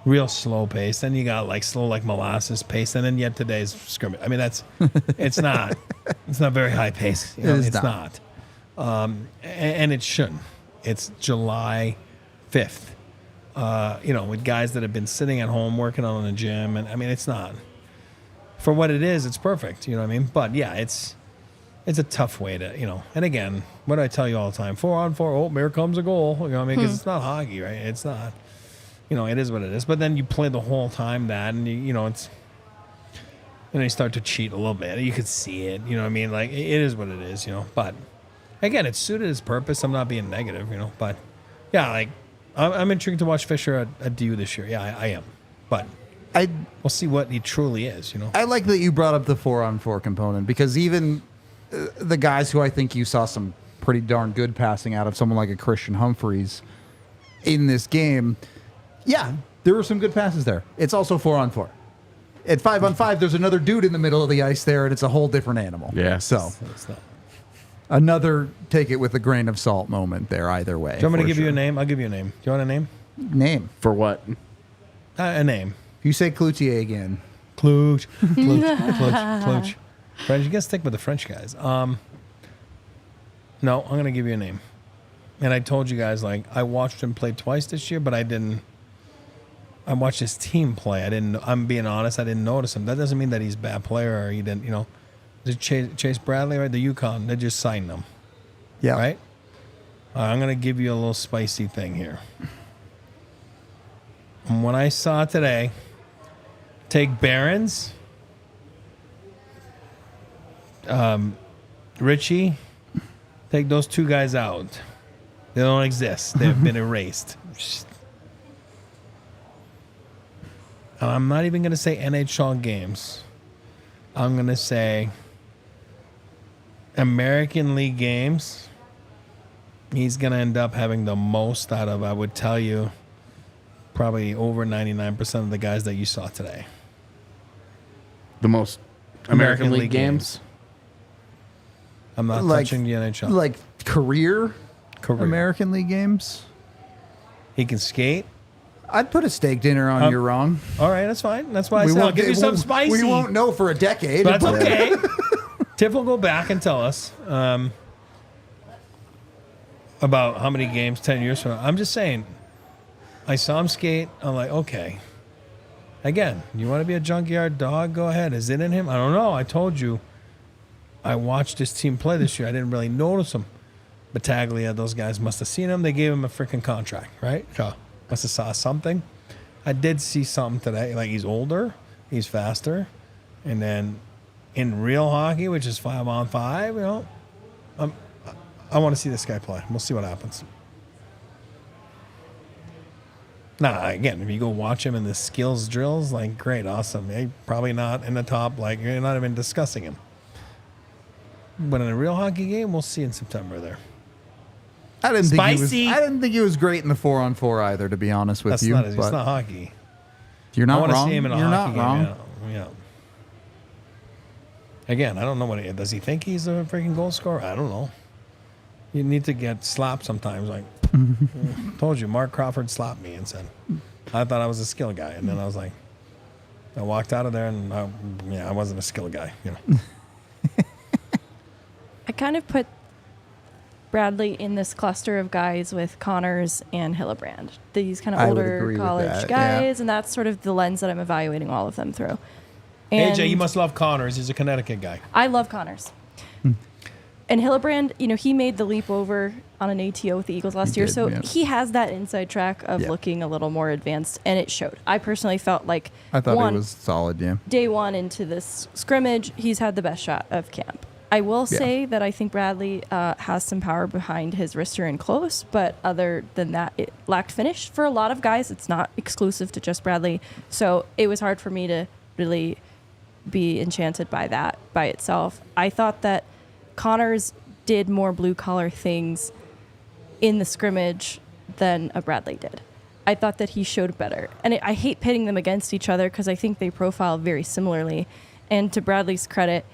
real slow pace. Then you got, like, slow like molasses pace, and then you have today's scrimmage. I mean, it's not very high pace. It's not. And it shouldn't. It's July 5th. With guys that have been sitting at home working on in the gym, and I mean, it's not for what it is. It's perfect, you know what I mean? But yeah, it's a tough way to, And again, what do I tell you all the time? 4-on-4. Oh, here comes a goal. You know what I mean? Because it's not hockey, right? It's not. It is what it is. But then you play the whole time that, and it's. You start to cheat a little bit. You could see it. You know what I mean? Like, it is what it is. But again, it suited his purpose. I'm not being negative. But yeah, like. I'm intrigued to watch Fisher at DU this year. Yeah, I am. But we'll see what he truly is, I like that you brought up the 4-on-4 component, because even the guys who I think you saw some pretty darn good passing out of, someone like a Christian Humphreys in this game, yeah, there were some good passes there. It's also 4-on-4. At 5-on-5, there's another dude in the middle of the ice there, and it's a whole different animal. Yeah. So another take it with a grain of salt moment there either way. Do you want me to give you a name? I'll give you a name. Do you want a name? Name. For what? A name. If you say Cloutier again. Clouch. French. You gotta stick with the French guys. No, I'm going to give you a name. And I told you guys, like, I watched him play twice this year, but I watched his team play. I'm being honest, I didn't notice him. That doesn't mean that he's a bad player or he didn't, Chase Bradley, right? The Yukon, they just signed him. Yeah. Right? I'm going to give you a little spicy thing here. From what I saw today, take Barons, Ritchie, take those two guys out. They don't exist. They've been erased. And I'm not even going to say NHL games. I'm going to say American League games. He's going to end up having the most out of, I would tell you, probably over 99% of the guys that you saw today. The most American League games? I'm not touching the NHL. Like career American League games? He can skate. I'd put a steak dinner on you're wrong. All right, that's fine. That's why I said I'll give you something spicy. We won't know for a decade. But that's okay. Tiff will go back and tell us about how many games 10 years from now. I'm just saying, I saw him skate. I'm like, okay. Again, you want to be a junkyard dog? Go ahead. Is it in him? I don't know. I told you. I watched this team play this year. I didn't really notice him. Battaglia, those guys must have seen him. They gave him a freaking contract, right? Yeah. Must have saw something. I did see something today. Like, he's older, he's faster, and then in real hockey, which is 5-on-5, I want to see this guy play. We'll see what happens. Nah, again, if you go watch him in the skills drills, like, great, awesome. Hey, probably not in the top. Like, you're not even discussing him. But in a real hockey game, we'll see in September there. I didn't think he was great in the 4-on-4 either, to be honest with you. It's not hockey. You're not wrong. I want to see him in a hockey game. Wrong. Yeah. Again, I don't know does he think he's a freaking goal scorer? I don't know. You need to get slapped sometimes. Like, told you, Mark Crawford slapped me and said, I thought I was a skill guy. And then I was like, I walked out of there and I wasn't a skill guy, I kind of put Bradley in this cluster of guys with Connors and Hillebrand. These kind of I would older agree with college that, guys, yeah. and that's sort of the lens that I'm evaluating all of them through. And AJ, you must love Connors. He's a Connecticut guy. I love Connors. And Hillebrand, he made the leap over on an ATO with the Eagles last year, did, so yeah. he has that inside track of Yeah. looking a little more advanced, and it showed. I personally felt like I thought it was solid, yeah. day one into this scrimmage, he's had the best shot of camp. I will say that I think Bradley has some power behind his wrister and close, but other than that, it lacked finish. For a lot of guys, it's not exclusive to just Bradley, so it was hard for me to really be enchanted by that by itself. I thought that Connors did more blue-collar things in the scrimmage than a Bradley did. I thought that he showed better. And I hate pitting them against each other because I think they profile very similarly. And to Bradley's credit,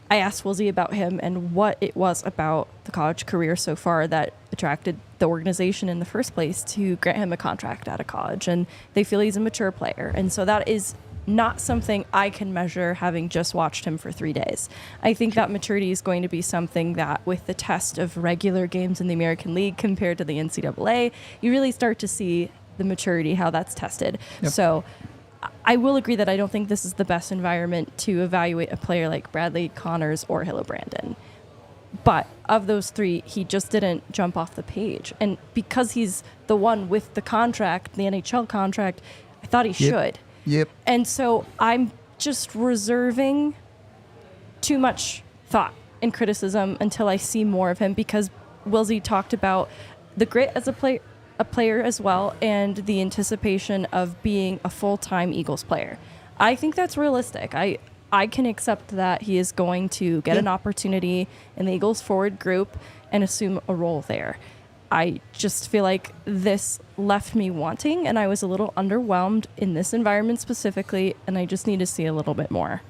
I asked Woolsey about him and what it was about the college career so far that attracted the organization in the first place to grant him a contract out of college. And they feel he's a mature player. And so that is not something I can measure having just watched him for 3 days. I think that maturity is going to be something that with the test of regular games in the American League compared to the NCAA, you really start to see the maturity, how that's tested. Yep. So I will agree that I don't think this is the best environment to evaluate a player like Bradley, Connors, or Hillebrand. But of those three, he just didn't jump off the page. And because he's the one with the contract, the NHL contract, I thought he should. Yep. And so I'm just reserving too much thought and criticism until I see more of him, because Wilsey talked about the grit as a player as well, and the anticipation of being a full-time Eagles player. I think that's realistic. I can accept that he is going to get an opportunity in the Eagles forward group and assume a role there. I just feel like this left me wanting, and I was a little underwhelmed in this environment specifically, and I just need to see a little bit more.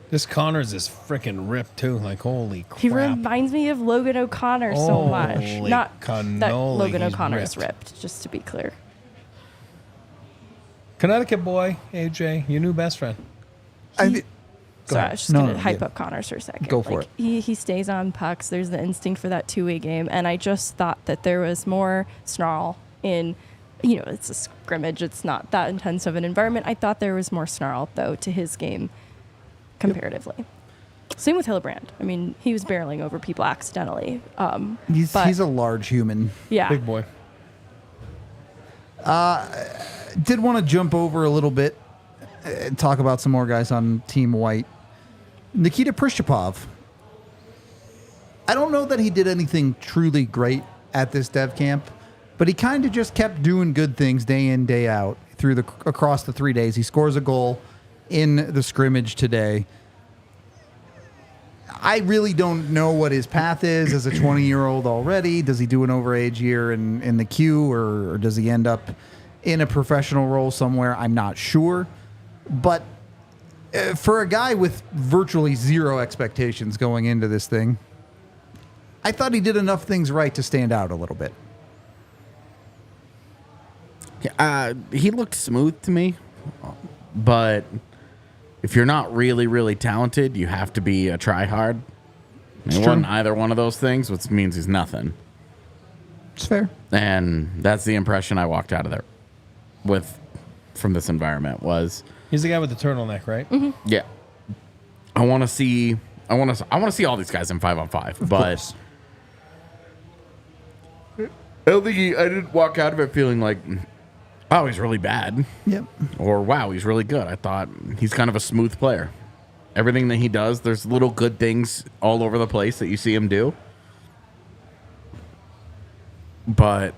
This Connors is freaking ripped, too. Like, holy crap. He reminds me of Logan O'Connor so much. Holy Not that cannoli, Logan he's O'Connor is ripped. ripped, just to be clear. Connecticut boy, AJ, your new best friend. Sorry, I was just No, going to no, hype yeah. up Connors for a second. Go for it. He stays on pucks. There's the instinct for that two-way game. And I just thought that there was more snarl in, it's a scrimmage. It's not that intense of an environment. I thought there was more snarl, though, to his game comparatively. Same with Hillebrand. I mean, he was barreling over people accidentally. He's a large human. Yeah. Big boy. Did want to jump over a little bit and talk about some more guys on Team White. Nikita Prishchepov. I don't know that he did anything truly great at this dev camp, but he kind of just kept doing good things day in, day out across the 3 days. He scores a goal in the scrimmage today. I really don't know what his path is as a 20-year-old already. Does he do an overage year in the queue, or does he end up in a professional role somewhere? I'm not sure. But for a guy with virtually zero expectations going into this thing, I thought he did enough things right to stand out a little bit. He looked smooth to me, but if you're not really, really talented, you have to be a try-hard. He wasn't either one of those things, which means he's nothing. It's fair. And that's the impression I walked out of there with from this environment was... He's the guy with the turtleneck, right? Mm-hmm. Yeah. I want to see all these guys in 5-on-5, but I don't think I didn't walk out of it feeling like, oh, he's really bad. Yep. Or wow, he's really good. I thought he's kind of a smooth player. Everything that he does, there's little good things all over the place that you see him do. But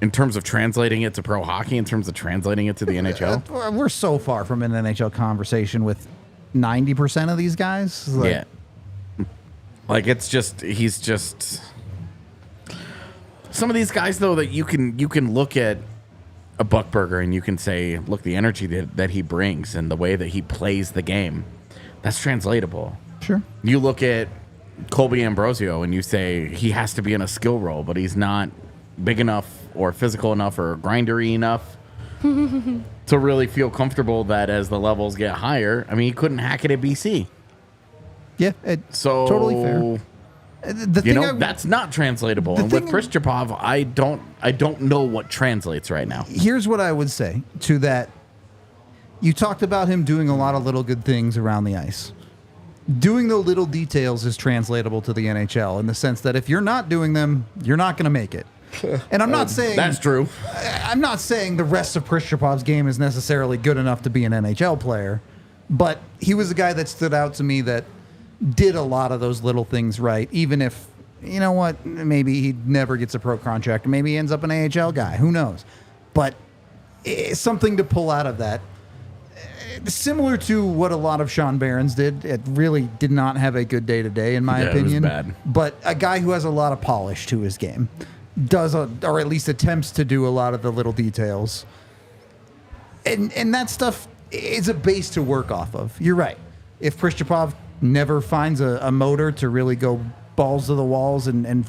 in terms of translating it to pro hockey, in terms of translating it to the NHL, We're so far from an NHL conversation with 90% of these guys. yeah. Like he's just some of these guys though that you can look at a Buckberger and you can say, look, the energy that he brings and the way that he plays the game, that's translatable. Sure. You look at Colby Ambrosio and you say he has to be in a skill role, but he's not big enough or physical enough or grindery enough to really feel comfortable that as the levels get higher, I mean, he couldn't hack it at BC. Yeah, So totally fair. The You thing know, that's not translatable. And with Prishchepov, I don't know what translates right now. Here's what I would say to that. You talked about him doing a lot of little good things around the ice. Doing the little details is translatable to the NHL in the sense that if you're not doing them, you're not going to make it. And I'm not saying That's true. I'm not saying the rest of Prishchepov's game is necessarily good enough to be an NHL player, but he was a guy that stood out to me that did a lot of those little things right, even if, you know what, maybe he never gets a pro contract. Maybe he ends up an AHL guy. Who knows? But it's something to pull out of that. Similar to what a lot of Sean Barron's did. It really did not have a good day-to-day, in my opinion. It was bad. But a guy who has a lot of polish to his game does, or at least attempts to do a lot of the little details. And that stuff is a base to work off of. You're right. If Prishchepov never finds a motor to really go balls to the walls and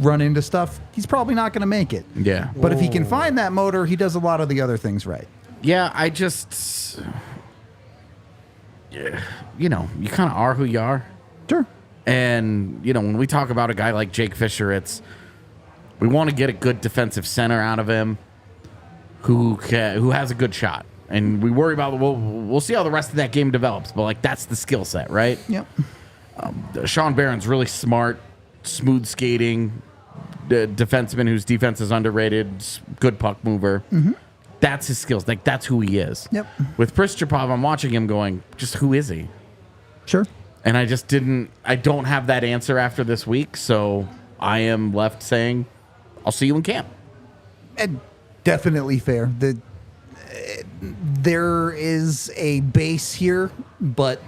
run into stuff, he's probably not going to make it. Yeah. But if he can find that motor, he does a lot of the other things right. Yeah, I just... You know, you kind of are who you are. Sure. And, you know, when we talk about a guy like Jake Fisher, we want to get a good defensive center out of him who has a good shot. And we worry about, we'll see how the rest of that game develops. But, like, that's the skill set, right? Yep. Sean Barron's really smart, smooth skating, defenseman whose defense is underrated, good puck mover. Mm-hmm. That's his skills. Like, that's who he is. Yep. With Prishchepov, I'm watching him going, just who is he? Sure. And I don't have that answer after this week, so I am left saying, I'll see you in camp. And definitely fair. There is a base here, but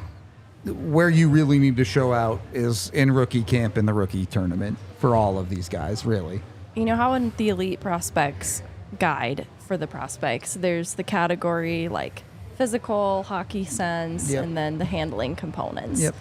where you really need to show out is in rookie camp in the rookie tournament for all of these guys, really. You know how in the Elite Prospects guide for the prospects, there's the category like physical, hockey sense, Yep. and then the handling components. Yep.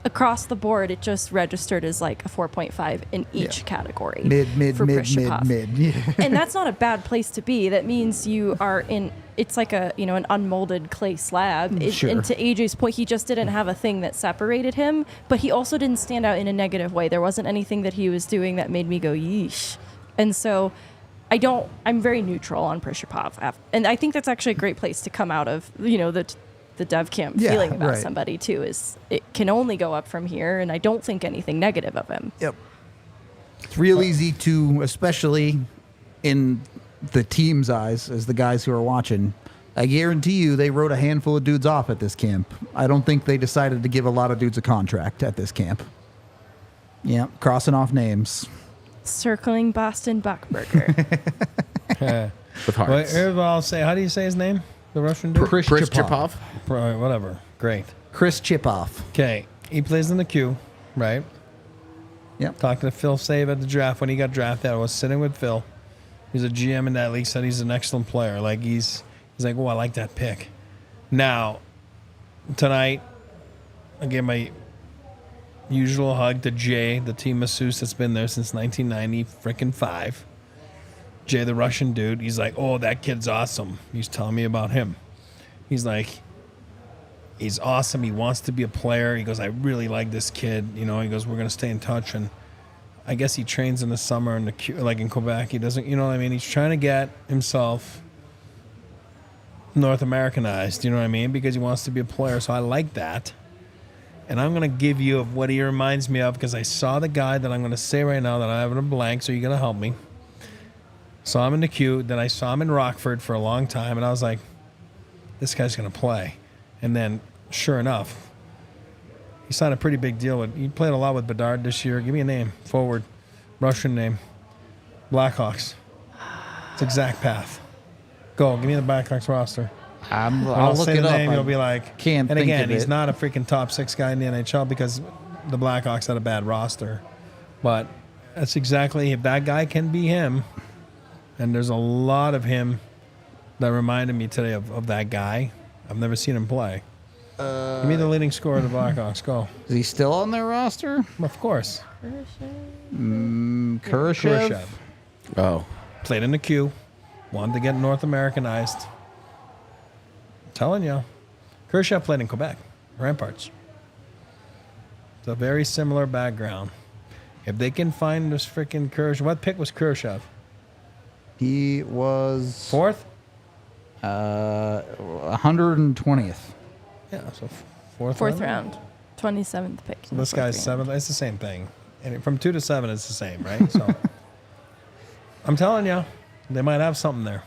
Across the board, it just registered as like a 4.5 in each category. Mid. Yeah. And that's not a bad place to be. That means you are in, it's like an unmolded clay slab. Sure. And to AJ's point, he just didn't have a thing that separated him, but he also didn't stand out in a negative way. There wasn't anything that he was doing that made me go, yeesh. And so I'm very neutral on Prishchepov. And I think that's actually a great place to come out of, the dev camp feeling about somebody too, is it can only go up from here. And I don't think anything negative of him. Yep. It's real easy to, especially in the team's eyes, as the guys who are watching, I guarantee you they wrote a handful of dudes off at this camp. I don't think they decided to give a lot of dudes a contract at this camp. Yeah, crossing off names. Circling Boston Buckberger. With hearts. Well, here's what I'll say. How do you say his name? The Russian dude? Prishchepov. Whatever. Great. Prishchepov. Okay. He plays in the queue, right? Yep. Talking to Phil Save at the draft when he got drafted. I was sitting with Phil. He's a GM in that league. Said he's an excellent player. Like he's like, oh, I like that pick. Now, tonight, I gave my usual hug to Jay, the team masseuse that's been there since 1995. Jay, the Russian dude, he's like, oh, that kid's awesome. He's telling me about him. He's like, he's awesome. He wants to be a player. He goes, I really like this kid. He goes, we're going to stay in touch. And I guess he trains in the summer like in Quebec. He doesn't, he's trying to get himself North Americanized, because he wants to be a player. So I like that. And I'm going to give you of what he reminds me of because I saw the guy that I'm going to say right now that I have in a blank, so you're going to help me. Saw him in the queue. Then I saw him in Rockford for a long time, and I was like, this guy's going to play. And then, sure enough, he signed a pretty big deal. He played a lot with Bedard this year. Give me a name. Forward. Russian name. Blackhawks. It's exact path. Go. Give me the Blackhawks roster. I'll look say it the up. name, you'll be like, Can't and think again, of he's it. not a freaking top 6 guy in the NHL because the Blackhawks had a bad roster. But that's exactly, if that guy can be him, and there's a lot of him that reminded me today of that guy. I've never seen him play. Give me the leading scorer of the Blackhawks. Go. Is he still on their roster? Of course. Kurashev. Oh. Played in the queue. Wanted to get North Americanized. Telling you. Khrushchev played in Quebec. Ramparts. It's a very similar background. If they can find this freaking Khrushchev, what pick was Khrushchev? He was 4th? 120th. Yeah, so fourth round, 27th pick. So this guy's 7th. It's the same thing. And from 2 to 7, it's the same, right? So I'm telling you, they might have something there.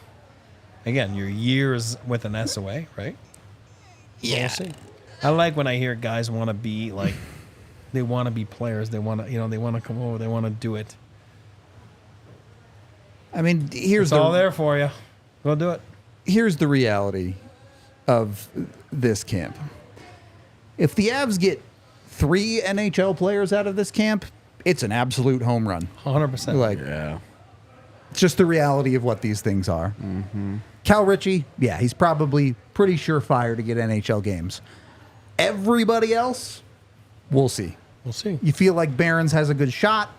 Again, your year is with an S away, right? Yeah. We'll see. I like when I hear guys want to be like, they want to be players. They want to, they want to come over. They want to do it. I mean, It's all there for you. Go do it. Here's the reality of this camp. If the Avs get 3 NHL players out of this camp, it's an absolute home run. 100%. Like, Yeah. it's just the reality of what these things are. Cal Ritchie, yeah, he's probably pretty surefire to get NHL games. Everybody else, we'll see. We'll see. You feel like Barons has a good shot.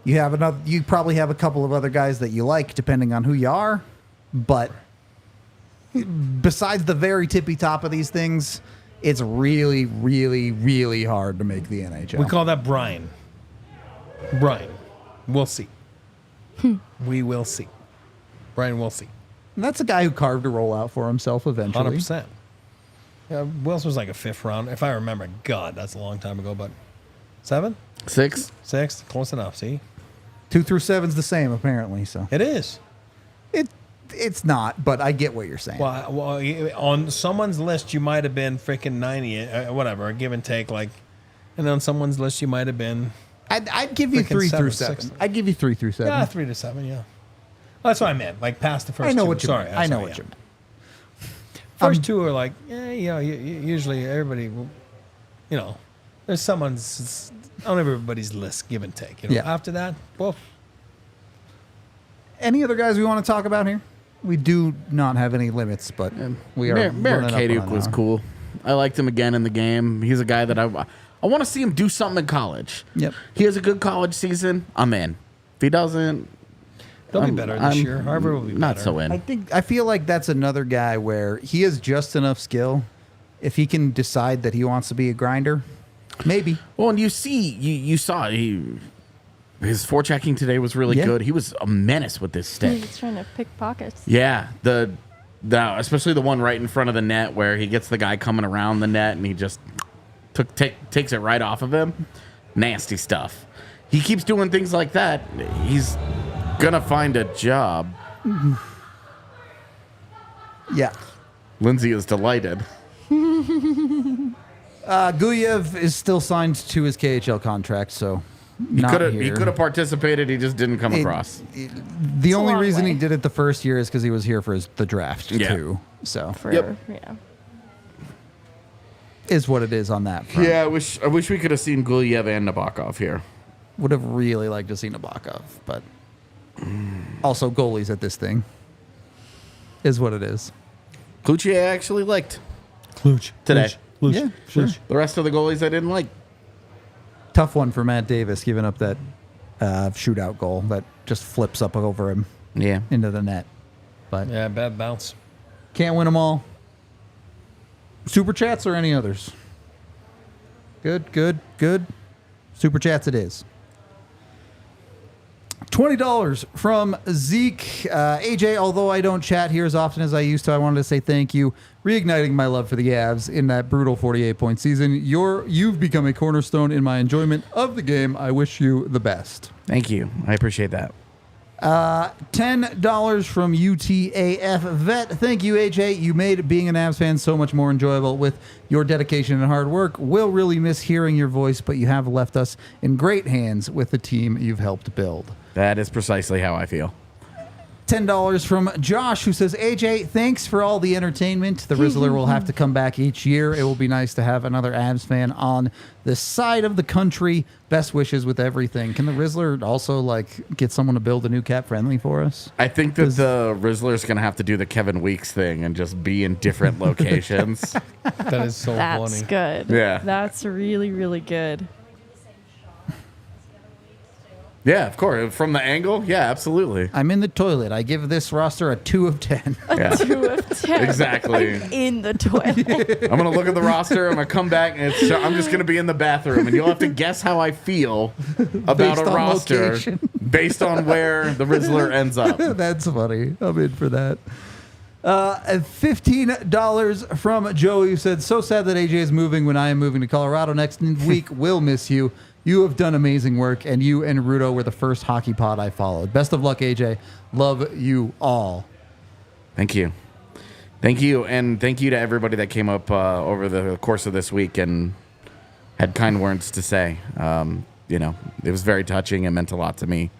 You probably have a couple of other guys that you like, depending on who you are. But besides the very tippy top of these things, it's really, really, really hard to make the NHL. We call that Brian. Brian. We'll see. We will see. Brian, we'll see. And that's a guy who carved a rollout for himself eventually. 100%. Yeah, Wills was like a 5th round. If I remember, God, that's a long time ago, but 7? 6. 6? Close enough, see? 2 through 7's the same, apparently. So It is. it's not, but I get what you're saying. Well, on someone's list, you might have been freaking 90, whatever, give and take. Like, and on someone's list, you might have been. I'd give you Freaking 3 through 7, 7. I'd give you 3 through 7. Yeah, 3 to 7, yeah. That's what I meant. Like, past the first I know two. what you Sorry. meant. I know what you meant. First two are like, usually everybody, there's someone's on everybody's list, give and take. Yeah. After that, well, Any other guys we want to talk about here? We do not have any limits, but we are. Marikadiuk was cool. I liked him again in the game. He's a guy that I want to see him do something in college. Yep. He has a good college season. I'm in. If he doesn't, they'll be better this year. Harvard will be better. not so in. I feel like that's another guy where he has just enough skill. If he can decide that he wants to be a grinder, maybe. Well, and you saw his forechecking today was really good. He was a menace with this stick. He's trying to pick pockets. Yeah, the especially the one right in front of the net where he gets the guy coming around the net and he just takes it right off of him. Nasty stuff. He keeps doing things like that. He's gonna find a job. Yeah. Lindsay is delighted. Guyev is still signed to his KHL contract, so He could have participated. He just didn't come across. The only long reason way. he did it the first year is because he was here for the draft too. So is what it is on that front. Yeah, I wish we could have seen Gulyev and Nabokov here. Would have really liked to see Nabokov, but also goalies at this thing is what it is. Kluchi I actually liked Kluch. today. Kluch. Yeah, sure. The rest of the goalies I didn't like. Tough one for Matt Davis, giving up that shootout goal that just flips up over him Yeah. into the net. But Yeah, bad bounce. can't win them all. Super chats or any others? Good. Super chats it is. $20 from Zeke. AJ, although I don't chat here as often as I used to, I wanted to say thank you. Reigniting my love for the Avs in that brutal 48-point season. You've become a cornerstone in my enjoyment of the game. I wish you the best. Thank you. I appreciate that. $10 from UTAF Vet. Thank you, AJ. You made being an Avs fan so much more enjoyable with your dedication and hard work. We'll really miss hearing your voice, but you have left us in great hands with the team you've helped build. That is precisely how I feel. $10 from Josh, who says, AJ, thanks for all the entertainment. The Rizzler will have to come back each year. It will be nice to have another Avs fan on this side of the country. Best wishes with everything. Can the Rizzler also get someone to build a new cap friendly for us? I think that the Rizzler's going to have to do the Kevin Weeks thing and just be in different locations. That is so That's funny. good. Yeah. That's really, really good. Yeah, of course. From the angle, yeah, absolutely. I'm in the toilet. I give this roster a 2 of 10. Yeah. 2 of 10. Exactly. I'm in the toilet. I'm going to look at the roster. I'm going to come back, and I'm just going to be in the bathroom, and you'll have to guess how I feel about Based a on roster location. based on where the Rizzler ends up. That's funny. I'm in for that. $15 from Joey, who said, so sad that AJ is moving when I am moving to Colorado next week. Will miss you. You have done amazing work, and you and Rudo were the first hockey pod I followed. Best of luck, AJ. Love you all. Thank you. Thank you, and thank you to everybody that came up over the course of this week and had kind words to say. It was very touching. It meant a lot to me.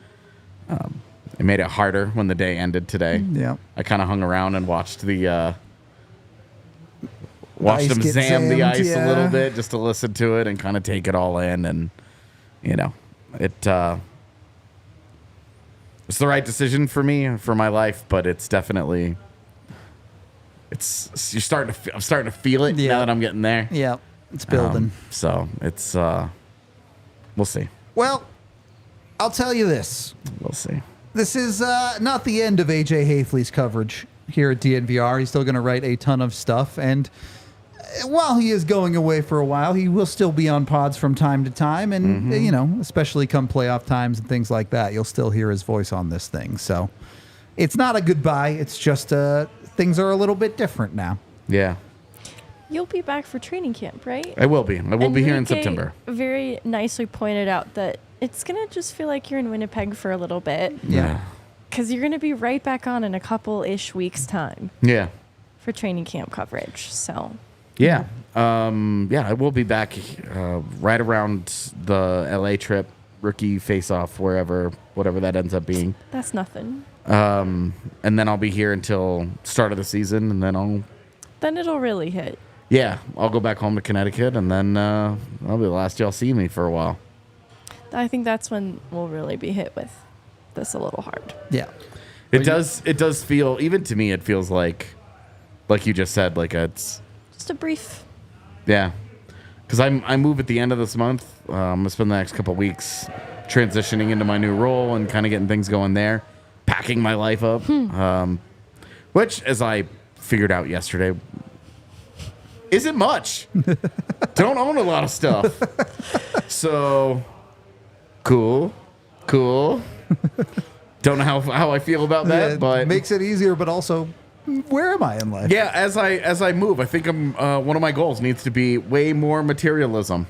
It made it harder when the day ended today. Yeah. I kind of hung around and watched them Ice get zam the zammed, ice a little yeah. bit just to listen to it and kind of take it all in. And, it's the right decision for me, for my life, but it's definitely, I'm starting to feel it Yeah. now that I'm getting there. Yeah, it's building. So it's, we'll see. Well, I'll tell you this. We'll see. This is not the end of AJ Haefley's coverage here at DNVR. He's still going to write a ton of stuff. And while he is going away for a while, he will still be on pods from time to time. And, especially come playoff times and things like that, you'll still hear his voice on this thing. So it's not a goodbye. It's just things are a little bit different now. Yeah. You'll be back for training camp, right? I will be. I will be here in Enrique September. Very nicely pointed out that it's going to just feel like you're in Winnipeg for a little bit. Yeah. Because you're going to be right back on in a couple-ish weeks' time Yeah. for training camp coverage. So Yeah. I will be back right around the LA trip, rookie face-off, whatever that ends up being. that's nothing. And then I'll be here until start of the season, and then Then it'll really hit. I'll go back home to Connecticut, and then I'll be the last y'all see me for a while. I think that's when we'll really be hit with this a little hard. Yeah. It does feel, even to me, it feels like you just said, like it's, Just a brief. yeah. Because I move at the end of this month. I'm going to spend the next couple of weeks transitioning into my new role and kind of getting things going there, packing my life up. Which, as I figured out yesterday, isn't much. Don't own a lot of stuff. So, cool. Don't know how I feel about that, It but makes it easier, but also, where am I in life? yeah, as I move, I think one of my goals needs to be way more materialism.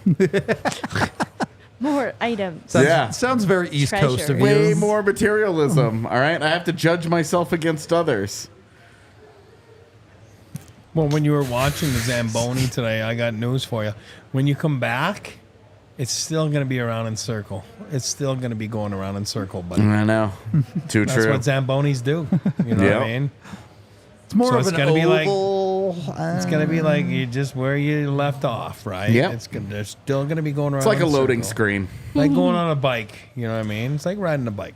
More items. Sounds very East Coast of Treasure. you. Way more materialism. All right, I have to judge myself against others. Well, when you were watching the Zamboni today, I got news for you. When you come back, it's still going to be around in circle. It's still going to be going around in circle, buddy. I know. Too That's true. what Zambonis do. You know what Yep. I mean? It's more So of it's an gonna be like- oval. It's going to be like you just where you left off, right? Yep. They're still going to be going around. It's like a in loading circle. screen. Like going on a bike. You know what I mean? It's like riding a bike.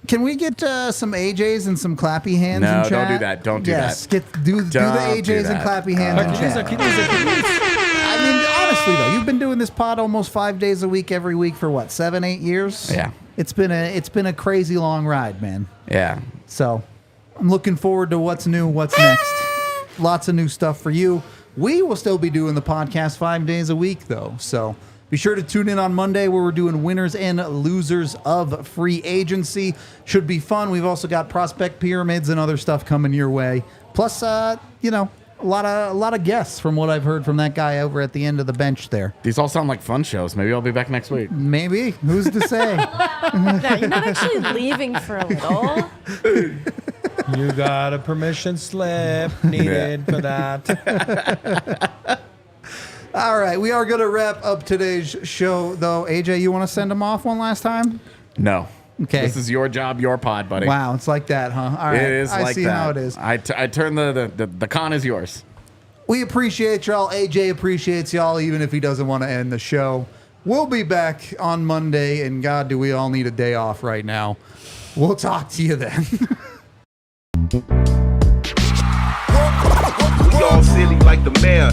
Can we get some AJs and some clappy hands No, in don't chat? do that. Don't do yes, that. do the Don't AJs do and that. clappy hands in chat. I mean, honestly though, you've been doing this pod almost 5 days a week, every week for what, 7-8 years? Yeah. It's been a crazy long ride, man. Yeah. So I'm looking forward to what's new, what's next. Lots of new stuff for you. We will still be doing the podcast 5 days a week, though. So be sure to tune in on Monday where we're doing winners and losers of free agency. Should be fun. We've also got prospect pyramids and other stuff coming your way. Plus, a lot of guests from what I've heard from that guy over at the end of the bench there. These all sound like fun shows. Maybe I'll be back next week. Maybe. Who's to say? No, you're not actually leaving for a little. You got a permission slip needed for that. All right. We are going to wrap up today's show, though. AJ, you want to send them off one last time? No. Okay. This is your job, your pod, buddy. Wow, it's like that, huh? All right. It is I like see that. how it is. I turn the con is yours. We appreciate y'all. AJ appreciates y'all, even if he doesn't want to end the show. We'll be back on Monday, and God, do we all need a day off right now. We'll talk to you then. We all silly like the mayor.